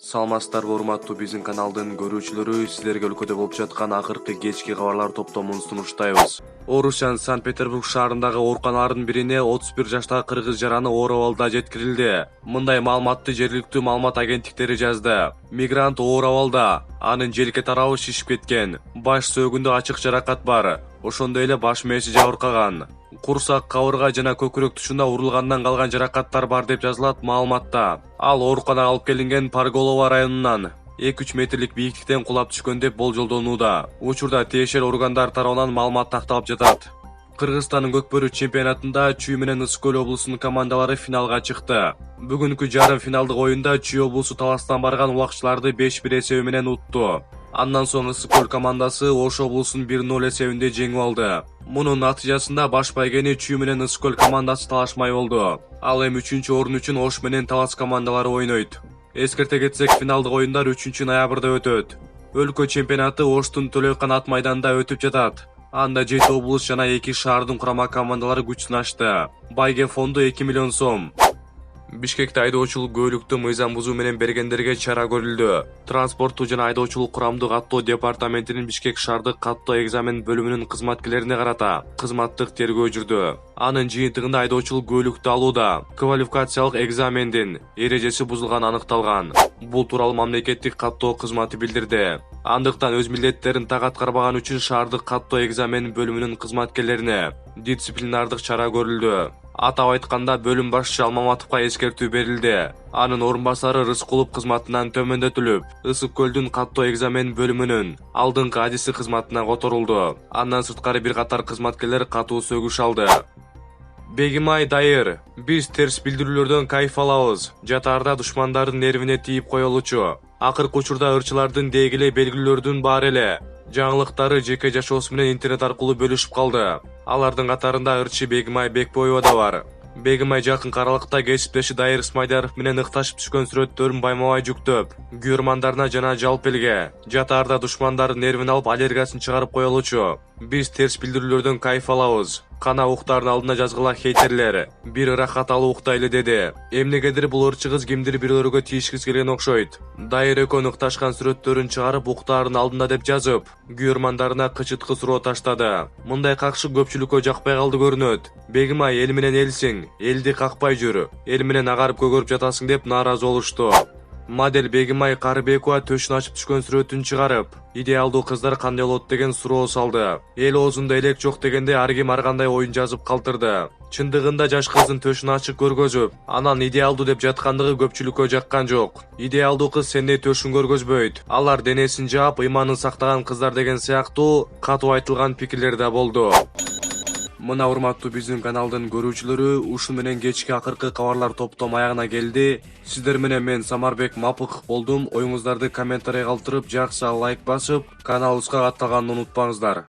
Саламатсыздарбы урматтуу биздин каналдын көрүүчүлөрү, силерге өлкөдө болуп жаткан акыркы кечки кабарлар топтомун сунуштайбыз. Орусиянын Санкт-Петербург шаарындагы ооруканалардын бирине 31 жаштагы кыргыз жараны оор абалда жеткирилди. Мындай маалыматты жергиликтүү маалымат агенттиктери жазды. Мигрант оор абалда, анын желке тарабы шишип кеткен, баш сөөгүндө ачык жаракат бар, ошондой эле баш мээси жабыркаган. Курсак, кабырга жана көкүрөк тушунда урулгандан калган жаракаттар бар деп жазылат маалыматта. Ал ооруканага алып келинген Парголова районунан 2-3 метрлик бийиктиктен кулап түшкөн деп болжолдонууда. Учурда тиешелүү органдар тарабынан маалымат такталып жатат. Кыргызстандын көкбөрү чемпионатында Чүй менен Ысык Көл облусунун командалары финалга чыкты. Бүгүнкү жарым финалдык оюнда Чүй облусу таластан барган убакчыларды 5-1 эсеби менен утту. Андан соң Ысык Көл командасы Ош облусун 1-0 эсебинде жеңип алды. Мунун натыйжасында баш байгени Чүй менен Ысык Көл командасы талашмай болду. Ал эми 3-чү орун үчүн Ош менен Талас командалары ойнойт. Эскерте кетсек, финалдык оюндар 3-ноябрда өтөт. Өлкө чемпионаты Оштун Төлөйкан ат майданында өтүп жатат. Анда 7 облус жана 2 шаардын курама командалары күч сынашты. Байге фонду 2 миллион сом. Бишкекте айдоочулук көөлүктү мыйзам бузуу менен бергендерге чара көрүлдү. Транспорттуу жана айдоочулук курамдык каттоо департаментинин Бишкек шаардык каттоо экзамен бөлүмүнүн кызматкерлерине карата кызматтык тергөө жүрдү. Анын жыйынтыгында айдоочулук көөлүктү алууда квалификациялык экзамендин эрежеси бузулганы аныкталган. Бул тууралуу мамлекеттик каттоо кызматы билдирди. Андыктан өз милдеттерин так аткарбаган үчүн шаардык каттоо экзамен бөлүмүнүн кызматкерлерине дисциплинардык чара көрүлдү. Атап айтканда, бөлүм башчы Алмаматовго эскертүү берилди. Анын орун басары Рыскулов кызматынан төмөндөтүлүп, Ысык Көлдүн каттоо экзамен бөлүмүнүн алдыңкы адиси кызматына которулду. Андан сырткары бир катар кызматкерлер катуу сөгүш алды. Бегимай Дайыр: биз терс билдирүүлөрдөн кайф алабыз. Жатаарда душмандардын нервине тийип коелучу. Акыркы учурда ырчылардын дегиле белгилүүлөрдүн бар эле жаңылыктары жеке жашоосу менен интернет аркылуу бөлүшүп калды. Алардын катарында ырчы Бегимай Бекбоева да бар. Бегимай жакынкы аралыкта кесиптеши Дайыр Исмайдаров менен ыкташып түшкөн сүрөттөрүн байма-бай жүктөп, күйөрмандарына жана жалпы элге жатаарда душмандардын нервин алып, аллергиясын чыгарып коелучу. Биз терс билдирүүлөрдөн кайф алабыз. Кана уктардын алдына жазгыла хейтерлер. Бир ырахат алуу укта эле деди. Эмнегедир бул ырчы кыз кимдир бирөөлөргө тийишкиси келген окшойт. Дайыр экөөнүн ыкташкан сүрөттөрүн чыгарып уктардын алдында деп жазып, күйөрмандарына кычыткы суроо таштады. Мындай какшы көпчүлүккө жакпай калды көрүнөт. Бегимай, эл менен элсиң, элди какпай жүр, эл менен агарып көгөрүп жатасың деп нааразы болушту. Модель Бегимай Карыбекова төшүн ачып түшкөн сүрөтүн чыгарып, идеалдуу кыздар кандай болот деген суроо салды. Эл оозунда элек жок дегенде ар ким ар кандай оюн жазып калтырды. Чындыгында жаш кыздын төшүн ачык көргөзүп, анан идеалдуу деп жаткандыгы көпчүлүккө жаккан жок. Идеалдуу кыз сендей төшүн көргөзбөйт. Алар денесин жаап, ыйманын сактаган кыздар деген сыяктуу катуу айтылган пикирлер да болду. Мына урматтуу биздин каналдын көрүүчүлөрү, ушу менен кечки акыркы кабарлар топтом аягына келди. Сиздер менен мен Самарбек Мапыков болдум. Оюңуздарды комментарий калтырып, жакшы лайк басып, каналыбызга катталганды унутпаңыздар.